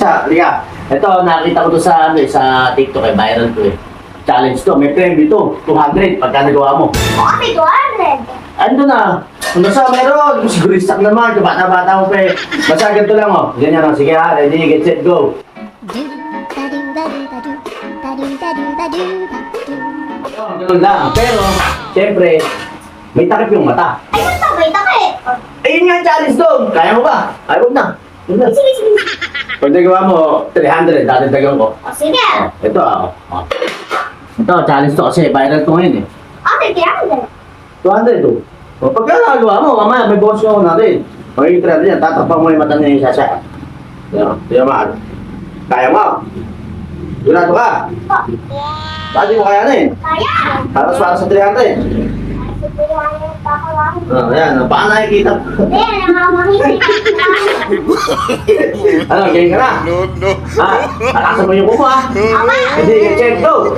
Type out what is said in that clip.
Liga. Ito, nakita ko to sa, sa TikTok, viral to eh. Challenge to, may premium dito, 200 pagka nagawa mo. Oo, may 200. Ando na. Kung nasa meron, siguro stock naman, kabata-bata mo pa eh. Basta ganito lang oh. Ganyan lang, sige ha, ready, get set, go. Ganun lang, pero, siyempre, may takip yung mata. Ay, ba't ba? May takip. Ayun nga ang challenge doon. Kaya mo ba? Ay, huwag na. Huwag na. Sige, sige. Pag nagawa mo, 300, dadagdagan ko. O, sige. Ito ah. Ito, challenge to kasi, viral to ngayon eh. Okay, 300. 200 to. O, pagka nagawa mo, mamaya may bonus ko natin. O, yung 300 yan, tatapang mo yung mata niya yung sasya. Yan maan. Kaya mo. Sigurado ka. Bakit mo kayanin? Kaya. Para sa 300. Ayan, paano nakikita? Hindi, nangangamakita. Ano, ganyan ka na? No. Takasan mo yung kumo ha. Ama. Hindi, check, go.